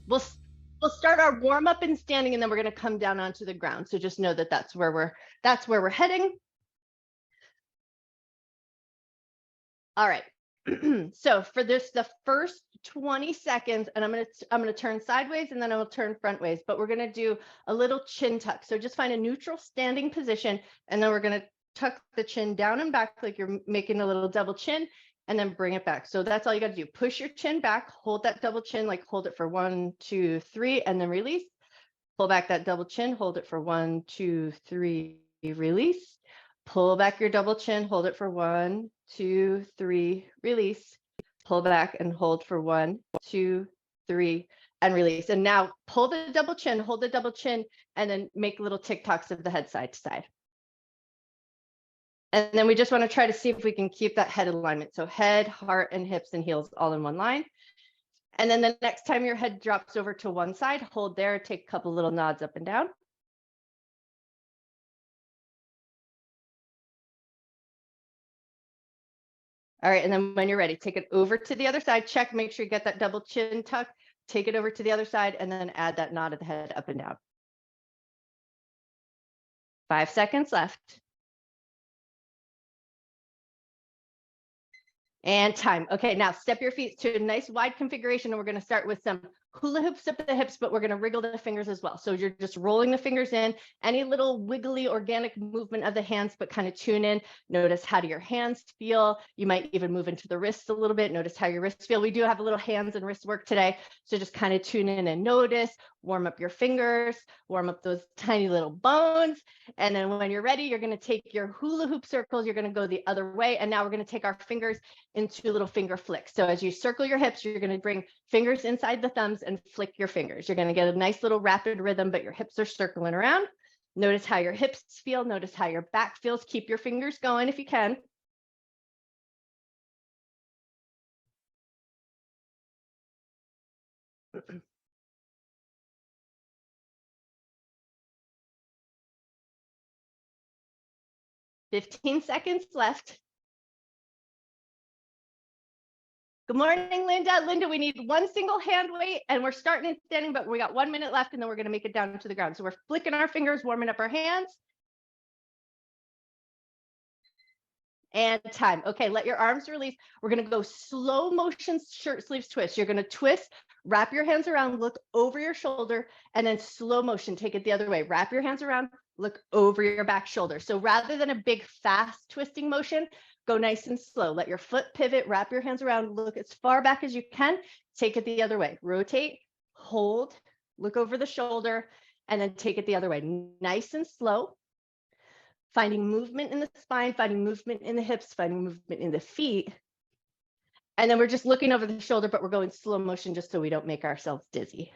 we'll start our warm up in standing, and then we're going to come down onto the ground. So just know that that's where we're heading. All right. So for this, the first 20 seconds, and I'm going to turn sideways and then I will turn front ways, but we're going to do a little chin tuck. So just find a neutral standing position, and then we're going to tuck the chin down and back like you're making a little double chin, and then bring it back. So that's all you got to do. Push your chin back, hold that double chin, like hold it for 1, 2, 3, and then release. Pull back that double chin, hold it for 1, 2, 3, release. Pull back your double chin, hold it for 1, 2, 3, release. Pull back and hold for 1, 2, 3, and release. And now pull the double chin, hold the double chin, and then make little tick-tocks of the head side to side. And then we just want to try to see if we can keep that head alignment. So head, heart, and hips and heels all in one line. And then the next time your head drops over to one side, hold there, take a couple little nods up and down. All right, and then when you're ready, take it over to the other side, check, make sure you get that double chin tuck, take it over to the other side, and then add that nod of the head up and down. 5 seconds left. And time. Okay, now step your feet to a nice wide configuration, and we're going to start with some hula hoops up the hips, but we're going to wriggle the fingers as well. So you're just rolling the fingers in, any little wiggly organic movement of the hands, but kind of tune in. Notice how do your hands feel. You might even move into the wrists a little bit. Notice how your wrists feel. We do have a little hands and wrist work today. So just kind of tune in and notice, warm up your fingers, warm up those tiny little bones. And then when you're ready, you're going to take your hula hoop circles. You're going to go the other way. And now we're going to take our fingers into little finger flicks. So as you circle your hips, you're going to bring fingers inside the thumbs and flick your fingers. You're going to get a nice little rapid rhythm, but your hips are circling around. Notice how your hips feel. Notice how your back feels. Keep your fingers going if you can. Mm-mm. 15 seconds left. Good morning, Linda. Linda, we need one single hand weight, and we're starting in standing, but we got 1 minute left, and then we're going to make it down to the ground. So we're flicking our fingers, warming up our hands. And time. Okay, let your arms release. We're going to go slow motion shirt sleeves twist. You're going to twist, wrap your hands around, look over your shoulder, and then slow motion, take it the other way. Wrap your hands around, look over your back shoulder. So rather than a big fast twisting motion, go nice and slow. Let your foot pivot, wrap your hands around, look as far back as you can, take it the other way. Rotate, hold, look over the shoulder, and then take it the other way. Nice and slow. Finding movement in the spine, finding movement in the hips, finding movement in the feet. And then we're just looking over the shoulder, but we're going slow motion just so we don't make ourselves dizzy.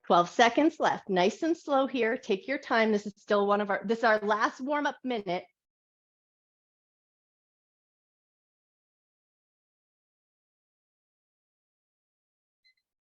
"12 seconds left. Nice and slow here. Take your time. This is still this is our last warm-up minute.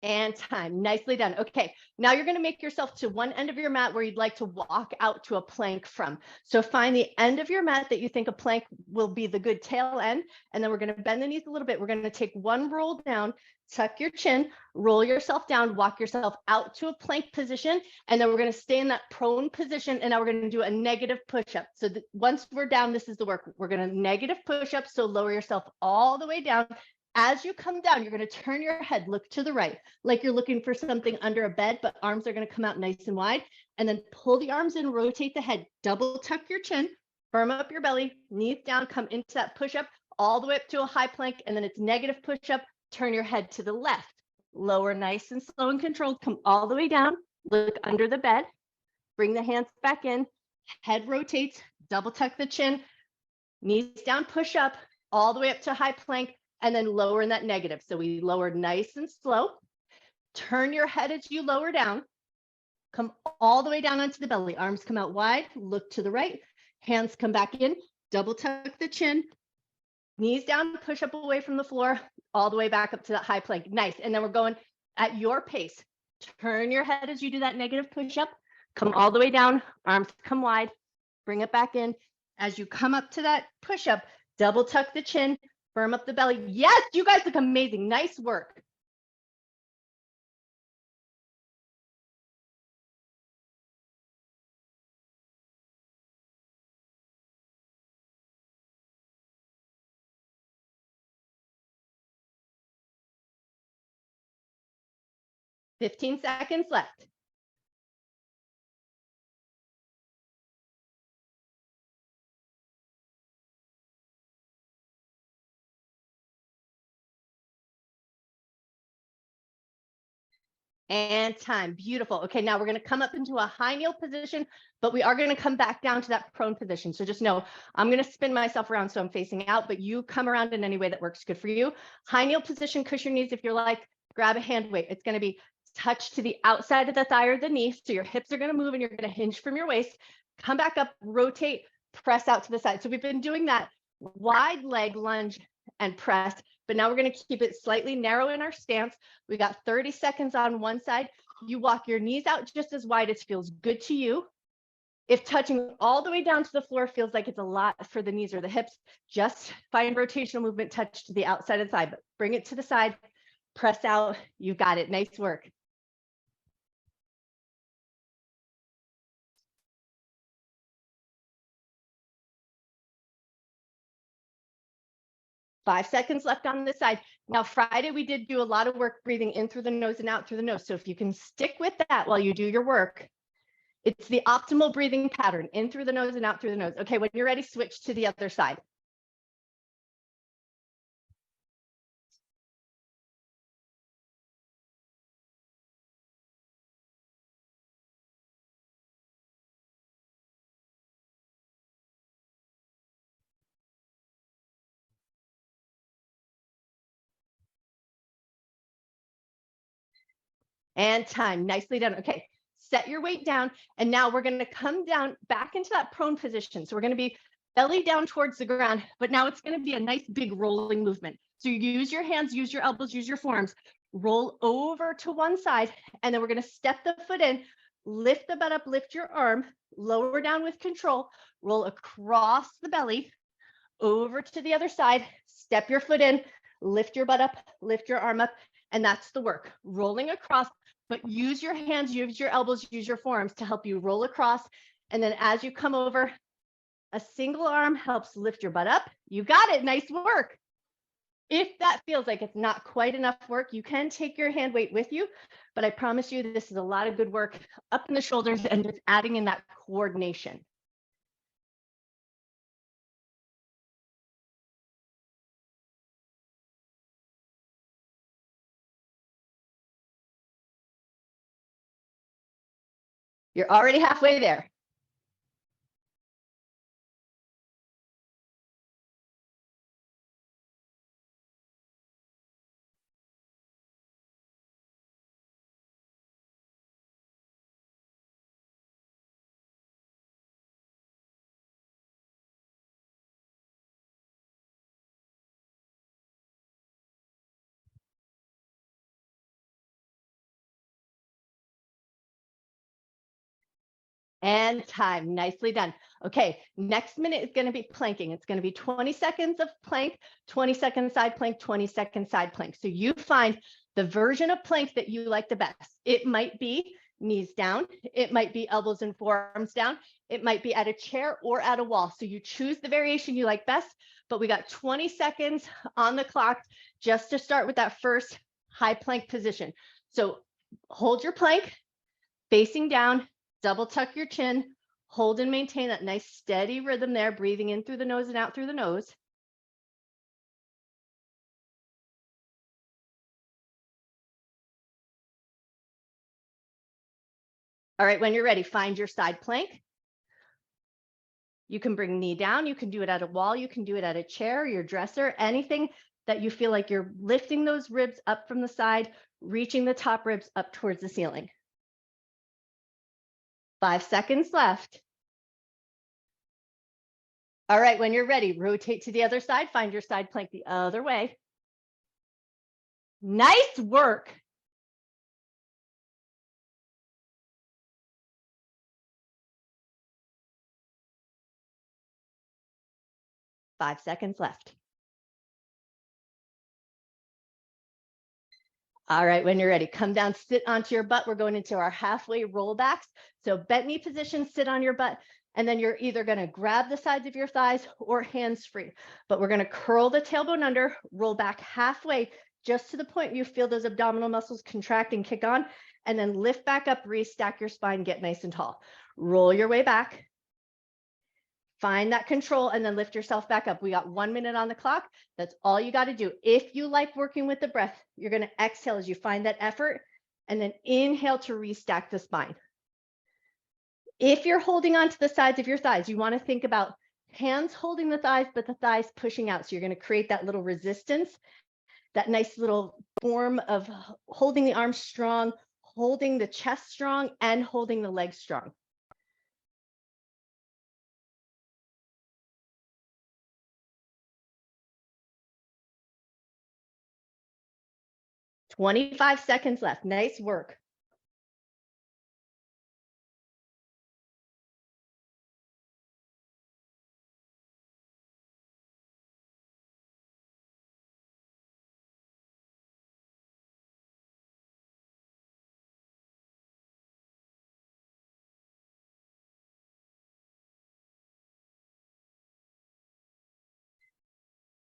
And time. Nicely done. Okay, now you're going to make yourself to one end of your mat where you'd like to walk out to a plank from. So find the end of your mat that you think a plank will be the good tail end. And then we're going to bend the knees a little bit. We're going to take one roll down, tuck your chin, roll yourself down, walk yourself out to a plank position. And then we're going to stay in that prone position. And now we're going to do a negative push-up. So once we're down, this is the work. We're going to negative push-up. So lower yourself all the way down. As you come down, you're going to turn your head, look to the right, like you're looking for something under a bed, but arms are going to come out nice and wide. And then pull the arms in, rotate the head, double tuck your chin, firm up your belly, knees down, come into that push-up all the way up to a high plank. And then it's negative push-up, turn your head to the left, lower nice and slow and controlled, come all the way down, look under the bed, bring the hands back in, head rotates, double tuck the chin, knees down, push up all the way up to high plank, and then lower in that negative. So we lower nice and slow. Turn your head as you lower down. Come all the way down onto the belly. Arms come out wide. Look to the right. Hands come back in, double tuck the chin, knees down, push up away from the floor, all the way back up to that high plank. Nice. And then we're going at your pace. Turn your head as you do that negative push up, come all the way down, arms come wide, bring it back in. As you come up to that push up, double tuck the chin, firm up the belly. Yes, you guys look amazing. Nice work. Fifteen seconds left. And time. Beautiful. Okay, now we're going to come up into a high kneel position, but we are going to come back down to that prone position. So just know I'm going to spin myself around so I'm facing out, but you come around in any way that works good for you. High kneel position, cushion your knees. If you're like, grab a hand weight. It's going to be touched to the outside of the thigh or the knee. So your hips are going to move and you're going to hinge from your waist. Come back up, rotate, press out to the side. So we've been doing that wide leg lunge and press, but now we're going to keep it slightly narrow in our stance. We got 30 seconds on one side. You walk your knees out just as wide as feels good to you. If touching all the way down to the floor feels like it's a lot for the knees or the hips, just find rotational movement, touch to the outside of the thigh, but bring it to the side, press out. You got it. Nice work. Five seconds left on this side. Now, Friday, we did do a lot of work breathing in through the nose and out through the nose. So if you can stick with that while you do your work, it's the optimal breathing pattern, in through the nose and out through the nose. Okay, when you're ready, switch to the other side. And time. Nicely done. Okay, set your weight down. And now we're going to come down back into that prone position. So we're going to be belly down towards the ground, but now it's going to be a nice big rolling movement. So you use your hands, use your elbows, use your forearms, roll over to one side, and then we're going to step the foot in, lift the butt up, lift your arm, lower down with control, roll across the belly, over to the other side, step your foot in, lift your butt up, lift your arm up, and that's the work. Rolling across, but use your hands, use your elbows, use your forearms to help you roll across. And then as you come over, a single arm helps lift your butt up. You got it. Nice work. If that feels like it's not quite enough work, you can take your hand weight with you, but I promise you this is a lot of good work up in the shoulders and just adding in that coordination. You're already halfway there. And time. Nicely done. Okay, next minute is going to be planking. It's going to be 20 seconds of plank, 20 second side plank, 20 second side plank. So you find the version of plank that you like the best. It might be knees down. It might be elbows and forearms down. It might be at a chair or at a wall. So you choose the variation you like best, but we got 20 seconds on the clock just to start with that first high plank position. So hold your plank, facing down, double tuck your chin, hold and maintain that nice steady rhythm there, breathing in through the nose and out through the nose. All right, when you're ready, find your side plank. You can bring knee down, you can do it at a wall, you can do it at a chair, your dresser, anything that you feel like you're lifting those ribs up from the side, reaching the top ribs up towards the ceiling. 5 seconds left. All right, when you're ready, rotate to the other side, find your side plank the other way. Nice work. Five seconds left. All right, when you're ready, come down, sit onto your butt. We're going into our halfway rollbacks. So bent knee position, sit on your butt, and then you're either going to grab the sides of your thighs or hands free. But we're going to curl the tailbone under, roll back halfway, just to the point you feel those abdominal muscles contract and kick on, and then lift back up, restack your spine, get nice and tall. Roll your way back. Find that control and then lift yourself back up. We got 1 minute on the clock. That's all you got to do. If you like working with the breath, you're going to exhale as you find that effort and then inhale to restack the spine. If you're holding on to the sides of your thighs, you want to think about hands holding the thighs, but the thighs pushing out. So you're going to create that little resistance, that nice little form of holding the arms strong, holding the chest strong, and holding the legs strong. 25 seconds left. Nice work.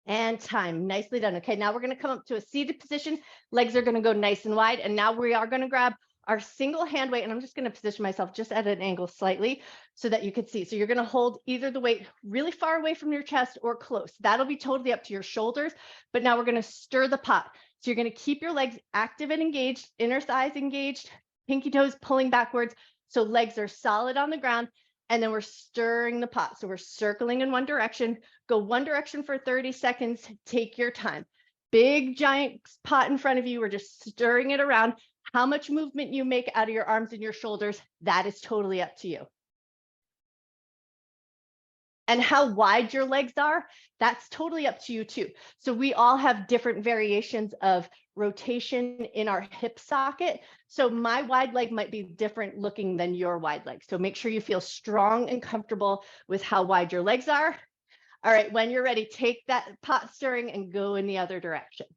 And time. Nicely done. Okay, now we're going to come up to a seated position. Legs are going to go nice and wide. And now we are going to grab our single hand weight. And I'm just going to position myself just at an angle slightly so that you can see. So you're going to hold either the weight really far away from your chest or close. That'll be totally up to your shoulders. But now we're going to stir the pot. So you're going to keep your legs active and engaged, inner thighs engaged, pinky toes pulling backwards. So legs are solid on the ground. And then we're stirring the pot. So we're circling in one direction, go one direction for 30 seconds, take your time. Big giant pot in front of you, we're just stirring it around. How much movement you make out of your arms and your shoulders, that is totally up to you. And how wide your legs are, that's totally up to you too. So we all have different variations of rotation in our hip socket. So my wide leg might be different looking than your wide leg. So make sure you feel strong and comfortable with how wide your legs are. All right, when you're ready, take that pot stirring and go in the other direction.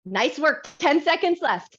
Nice work, 10 seconds left.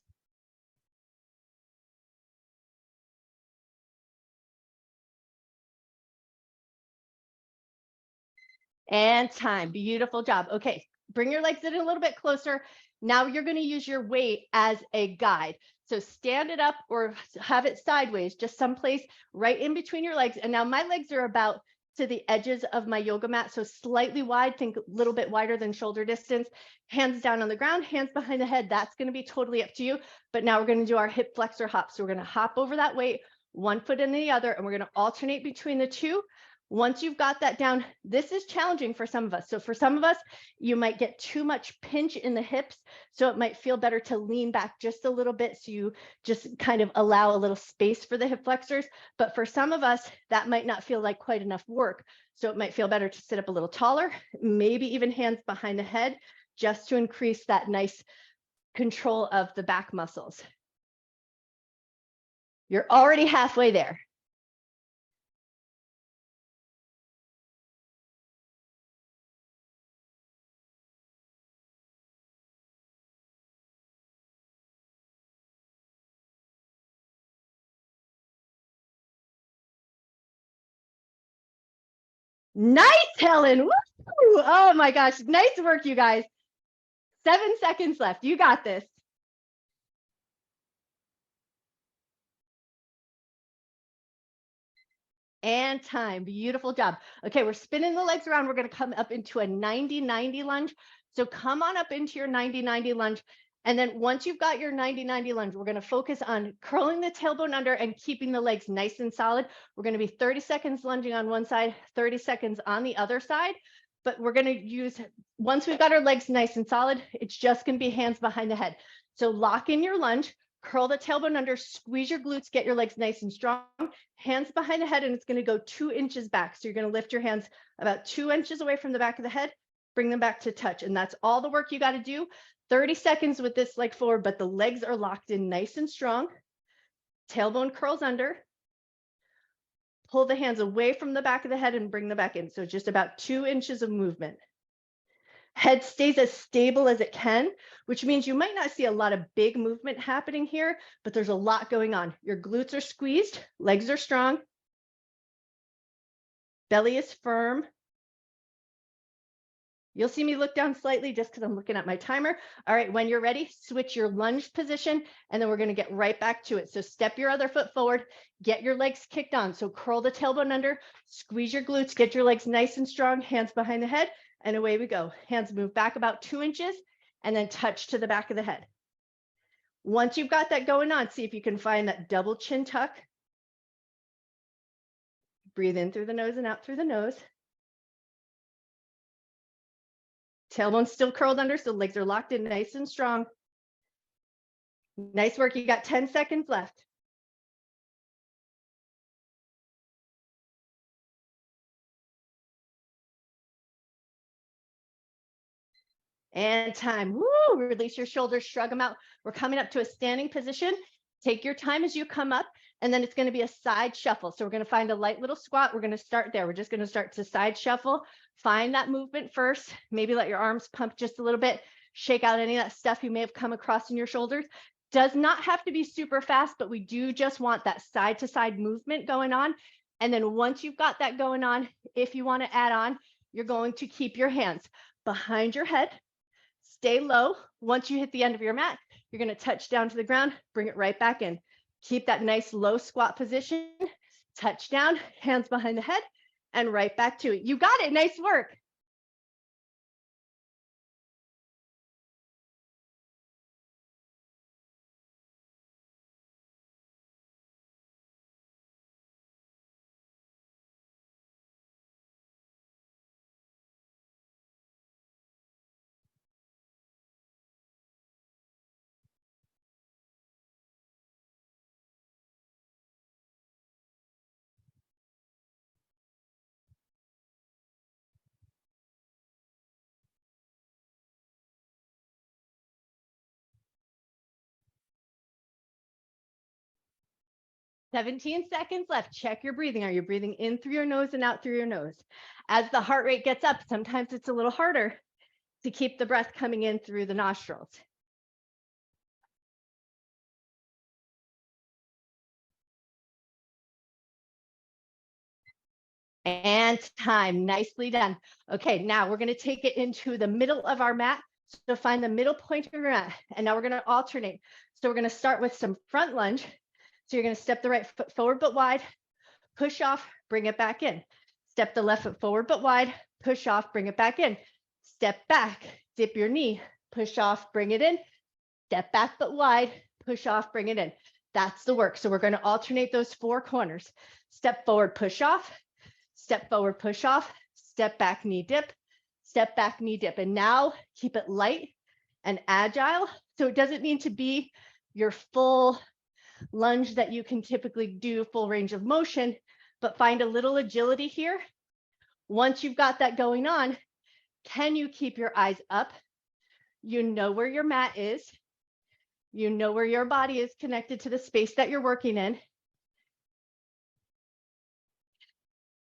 And time, beautiful job. Okay, bring your legs in a little bit closer. Now you're going to use your weight as a guide. So stand it up or have it sideways, just someplace right in between your legs. And now my legs are about to the edges of my yoga mat. So slightly wide, think a little bit wider than shoulder distance. Hands down on the ground, hands behind the head. That's going to be totally up to you. But now we're going to do our hip flexor hop. So we're going to hop over that weight, one foot in the other, and we're going to alternate between the two. Once you've got that down, this is challenging for some of us. So for some of us, you might get too much pinch in the hips. So it might feel better to lean back just a little bit. So you just kind of allow a little space for the hip flexors. But for some of us, that might not feel like quite enough work. So it might feel better to sit up a little taller, maybe even hands behind the head, just to increase that nice control of the back muscles. You're already halfway there. Nice, Helen. Woo! Oh my gosh, nice work, you guys. 7 seconds left. You got this. And time. Beautiful job. Okay, we're spinning the legs around. We're going to come up into a 90-90 lunge. So come on up into your 90-90 lunge And then once you've got your 90-90 lunge, we're going to focus on curling the tailbone under and keeping the legs nice and solid. We're going to be 30 seconds lunging on one side, 30 seconds on the other side. But we're going to use, once we've got our legs nice and solid, it's just going to be hands behind the head. So lock in your lunge, curl the tailbone under, squeeze your glutes, get your legs nice and strong, hands behind the head, and it's going to go 2 inches back. So you're going to lift your hands about 2 inches away from the back of the head, bring them back to touch. And that's all the work you got to do. 30 seconds with this leg forward, but the legs are locked in nice and strong. Tailbone curls under. Pull the hands away from the back of the head and bring them back in. So just about 2 inches of movement. Head stays as stable as it can, which means you might not see a lot of big movement happening here, but there's a lot going on. Your glutes are squeezed, legs are strong. Belly is firm. You'll see me look down slightly just because I'm looking at my timer. All right, when you're ready, switch your lunge position, and then we're going to get right back to it. So step your other foot forward, get your legs kicked on. So curl the tailbone under, squeeze your glutes, get your legs nice and strong, hands behind the head, and away we go. Hands move back about 2 inches, and then touch to the back of the head. Once you've got that going on, see if you can find that double chin tuck. Breathe in through the nose and out through the nose. Tailbone still curled under, so legs are locked in nice and strong. Nice work. You got 10 seconds left. And time. Woo! Release your shoulders, shrug them out. We're coming up to a standing position. Take your time as you come up, and then it's going to be a side shuffle. So we're going to find a light little squat. We're going to start there. We're just going to start to side shuffle. Find that movement first. Maybe let your arms pump just a little bit. Shake out any of that stuff you may have come across in your shoulders. Does not have to be super fast, but we do just want that side to side movement going on. And then once you've got that going on, if you want to add on, you're going to keep your hands behind your head. Stay low. Once you hit the end of your mat, you're going to touch down to the ground, bring it right back in. Keep that nice low squat position, touch down, hands behind the head, and right back to it. You got it. Nice work. "17 seconds left. Check your breathing. Are you breathing in through your nose and out through your nose? As the heart rate gets up, sometimes it's a little harder to keep the breath coming in through the nostrils. And time. Nicely done. Okay, now we're going to take it into the middle of our mat. So find the middle point of your mat. And now we're going to alternate. So we're going to start with some front lunge. So you're going to step the right foot forward but wide, push off, bring it back in. Step the left foot forward but wide, push off, bring it back in. Step back, dip your knee, push off, bring it in. Step back but wide, push off, bring it in. That's the work. So we're going to alternate those 4 corners. Step forward, push off, step forward, push off, step back, knee dip, step back, knee dip. And now keep it light and agile. So it doesn't need to be your full lunge that you can typically do full range of motion, but find a little agility here. Once you've got that going on, can you keep your eyes up? You know where your mat is. You know where your body is connected to the space that you're working in.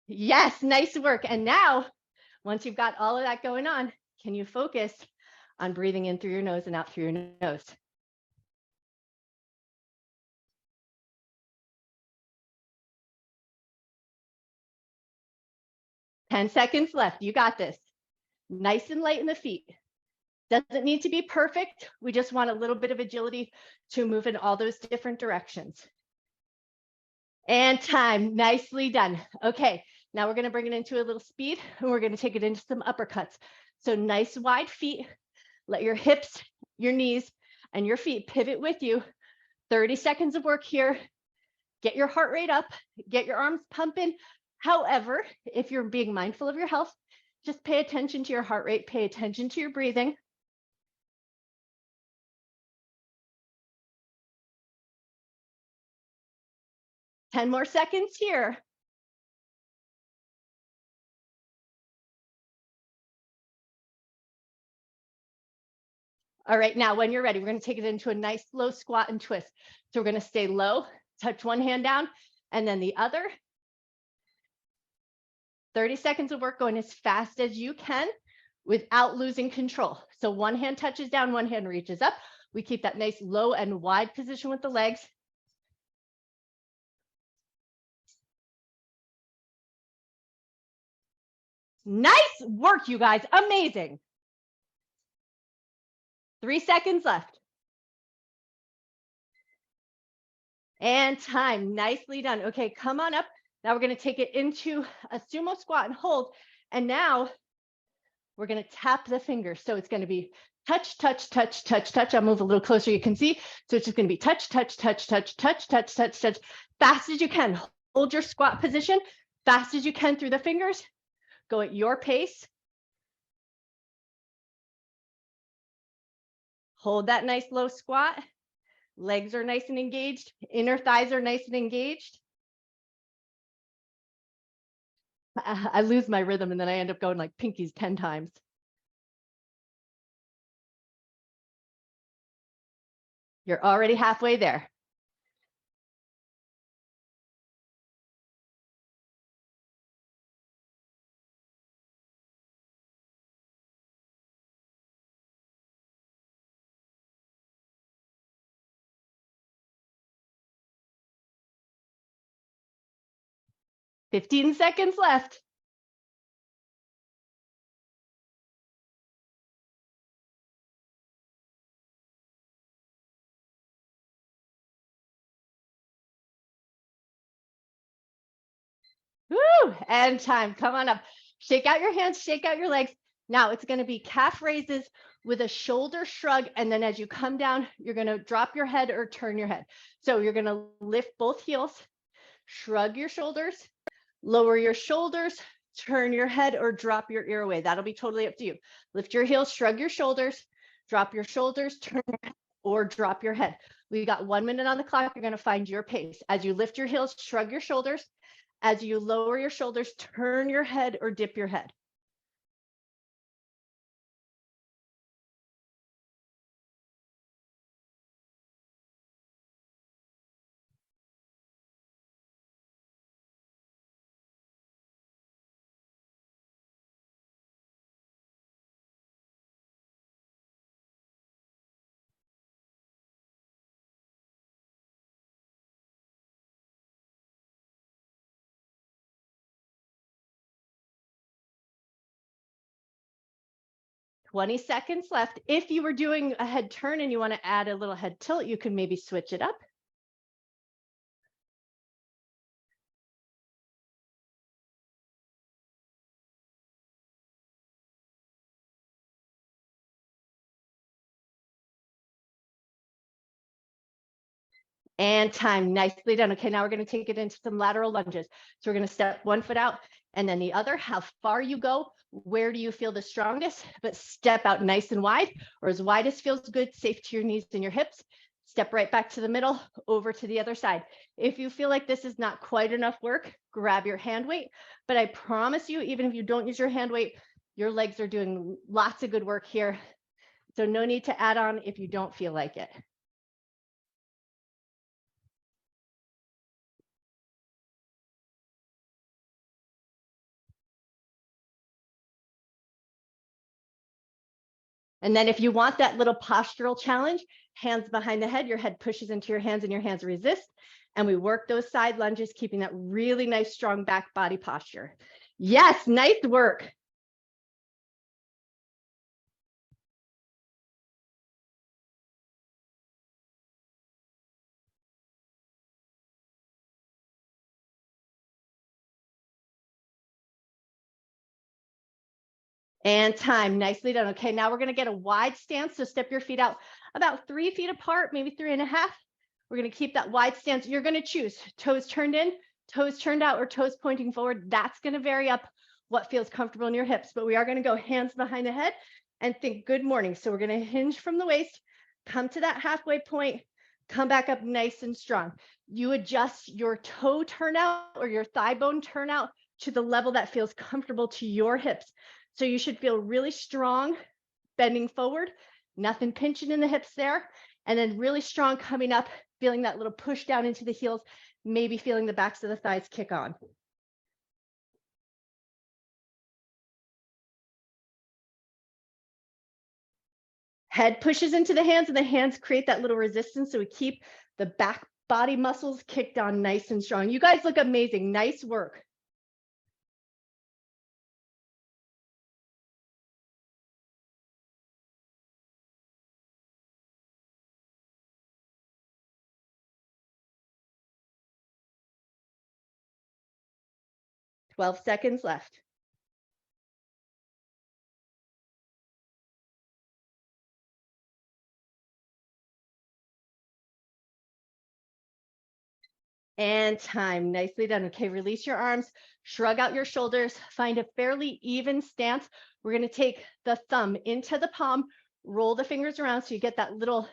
Yes, nice work. And now, once you've got all of that going on, can you focus on breathing in through your nose and out through your nose? "10 seconds left. You got this. Nice and light in the feet. Doesn't need to be perfect. We just want a little bit of agility to move in all those different directions. And time. Nicely done. Okay, now we're going to bring it into a little speed, and we're going to take it into some uppercuts. So nice wide feet. Let your hips, your knees, and your feet pivot with you. 30 seconds of work here. Get your heart rate up, get your arms pumping. However, if you're being mindful of your health, just pay attention to your heart rate, pay attention to your breathing. 10 more seconds here. All right, now when you're ready, we're going to take it into a nice low squat and twist. So we're going to stay low, touch one hand down, and then the other. 30 seconds of work going as fast as you can without losing control. So one hand touches down, one hand reaches up. We keep that nice low and wide position with the legs. Nice work, you guys. Amazing. 3 seconds left. And time. Nicely done. Okay, come on up. Now we're going to take it into a sumo squat and hold. And now we're going to tap the fingers. So it's going to be touch, touch, touch, touch, touch. I'll move a little closer. You can see. So it's just going to be touch, touch, touch, touch, touch, touch, touch, touch. Fast as you can. Hold your squat position. Fast as you can through the fingers. Go at your pace. Hold that nice low squat. Legs are nice and engaged. Inner thighs are nice and engaged. I lose my rhythm and then I end up going like pinkies 10 times. You're already halfway there. Fifteen seconds left. Woo! And time. Come on up. Shake out your hands, shake out your legs. Now it's going to be calf raises with a shoulder shrug. And then as you come down, you're going to drop your head or turn your head. So you're going to lift both heels, shrug your shoulders, lower your shoulders, turn your head or drop your ear away. That'll be totally up to you. Lift your heels, shrug your shoulders, drop your shoulders, turn your head, or drop your head. We got 1 minute on the clock. You're going to find your pace. As you lift your heels, shrug your shoulders. As you lower your shoulders, turn your head or dip your head. Twenty seconds left. If you were doing a head turn and you want to add a little head tilt, you can maybe switch it up. And time. Nicely done. Okay, now we're going to take it into some lateral lunges. So we're going to step one foot out and then the other. How far you go, where do you feel the strongest? But step out nice and wide, or as wide as feels good, safe to your knees and your hips. Step right back to the middle, over to the other side. If you feel like this is not quite enough work, grab your hand weight. But I promise you, even if you don't use your hand weight, your legs are doing lots of good work here. So no need to add on if you don't feel like it. And then if you want that little postural challenge, hands behind the head, your head pushes into your hands and your hands resist. And we work those side lunges, keeping that really nice, strong back body posture. Yes, nice work. And time. Nicely done. Okay, now we're going to get a wide stance. So step your feet out about 3 feet apart, maybe 3.5. We're going to keep that wide stance. You're going to choose toes turned in, toes turned out, or toes pointing forward. That's going to vary up what feels comfortable in your hips. But we are going to go hands behind the head and think good morning. So we're going to hinge from the waist, come to that halfway point, come back up nice and strong. You adjust your toe turnout or your thigh bone turnout to the level that feels comfortable to your hips. So you should feel really strong bending forward, nothing pinching in the hips there, and then really strong coming up, feeling that little push down into the heels, maybe feeling the backs of the thighs kick on. Head pushes into the hands and the hands create that little resistance. So we keep the back body muscles kicked on nice and strong. You guys look amazing. Nice work. Twelve seconds left. And time. Nicely done. Okay, release your arms, shrug out your shoulders, find a fairly even stance. We're going to take the thumb into the palm, roll the fingers around so you get that little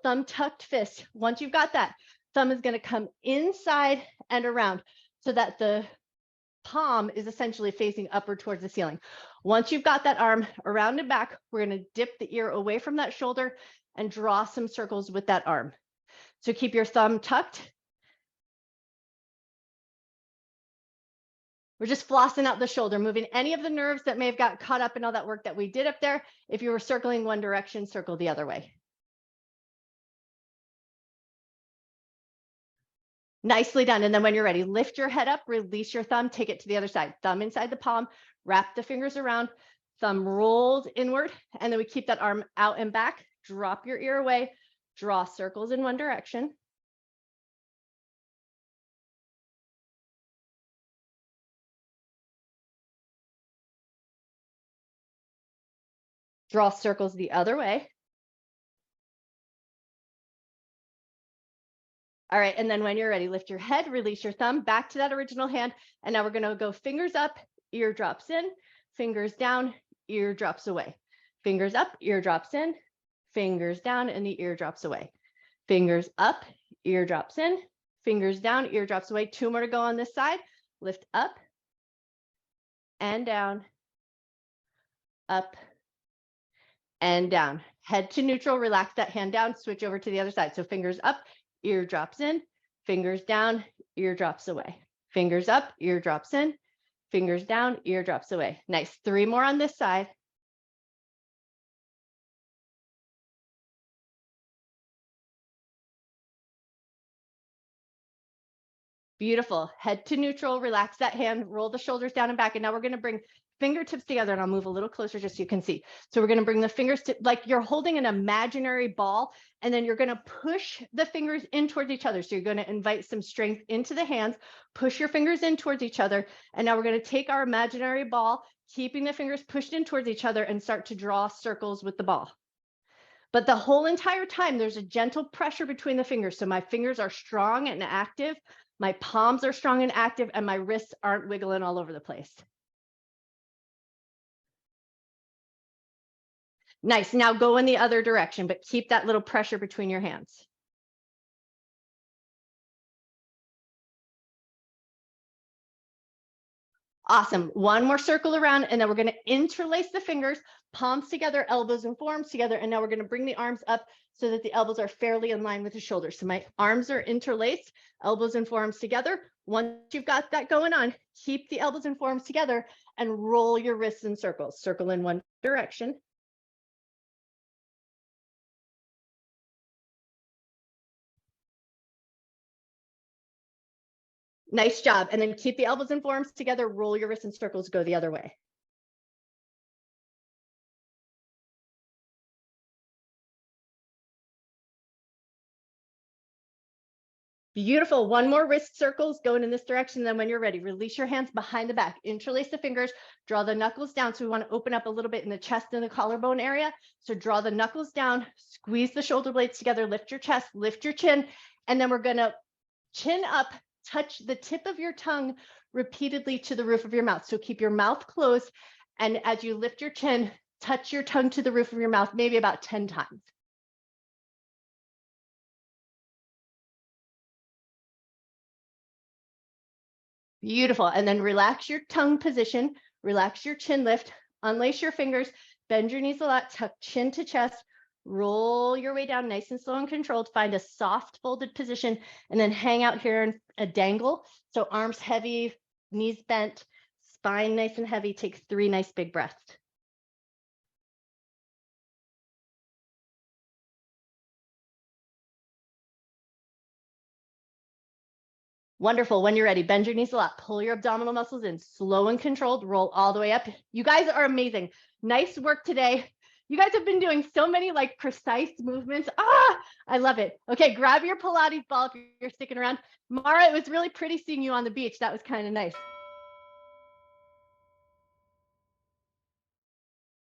thumb tucked fist. Once you've got that, thumb is going to come inside and around so that the palm is essentially facing upward towards the ceiling. Once you've got that arm around and back, we're going to dip the ear away from that shoulder and draw some circles with that arm. So keep your thumb tucked. We're just flossing out the shoulder, moving any of the nerves that may have got caught up in all that work that we did up there. If you were circling one direction, circle the other way. Nicely done. And then when you're ready, lift your head up, release your thumb, take it to the other side. Thumb inside the palm, wrap the fingers around, thumb rolled inward, and then we keep that arm out and back. Drop your ear away, draw circles in one direction. Draw circles the other way. All right, and then when you're ready, lift your head, release your thumb back to that original hand. And now we're gonna go fingers up, ear drops in, fingers down, ear drops away. Fingers up, ear drops in, fingers down, and the ear drops away. Fingers up, ear drops in, fingers down, ear drops away. 2 more to go on this side. Lift up and down, up and down. Head to neutral, relax that hand down, switch over to the other side. So fingers up, ear drops in, fingers down, ear drops away. Fingers up, ear drops in, fingers down, ear drops away. Nice. 3 more on this side. Beautiful. Head to neutral, relax that hand, roll the shoulders down and back. And now we're going to bring fingertips together, and I'll move a little closer just so you can see. So we're going to bring the fingers to like you're holding an imaginary ball, and then you're going to push the fingers in towards each other. So you're going to invite some strength into the hands, push your fingers in towards each other. And now we're going to take our imaginary ball, keeping the fingers pushed in towards each other, and start to draw circles with the ball. But the whole entire time, there's a gentle pressure between the fingers. So my fingers are strong and active. My palms are strong and active, and my wrists aren't wiggling all over the place. Nice. Now go in the other direction, but keep that little pressure between your hands. Awesome. One more circle around, and then we're going to interlace the fingers, palms together, elbows and forearms together. And now we're going to bring the arms up so that the elbows are fairly in line with the shoulders. So my arms are interlaced, elbows and forearms together. Once you've got that going on, keep the elbows and forearms together and roll your wrists in circles. Circle in one direction. Nice job. And then keep the elbows and forearms together, roll your wrists in circles, go the other way. Beautiful. One more wrist circles going in this direction. Then when you're ready, release your hands behind the back, interlace the fingers, draw the knuckles down. So we want to open up a little bit in the chest and the collarbone area. So draw the knuckles down, squeeze the shoulder blades together, lift your chest, lift your chin. And then we're going to chin up, touch the tip of your tongue repeatedly to the roof of your mouth. So keep your mouth closed. And as you lift your chin, touch your tongue to the roof of your mouth, maybe about 10 times. Beautiful. And then relax your tongue position, relax your chin lift, unlace your fingers, bend your knees a lot, tuck chin to chest, roll your way down nice and slow and controlled, find a soft folded position, and then hang out here in a dangle. So arms heavy, knees bent, spine nice and heavy. Take 3 nice big breaths. Wonderful. When you're ready, bend your knees a lot, pull your abdominal muscles in, slow and controlled, roll all the way up. You guys are amazing. Nice work today. You guys have been doing so many like precise movements. I love it. Okay, grab your Pilates ball if you're sticking around. Mara, it was really pretty seeing you on the beach. That was kind of nice.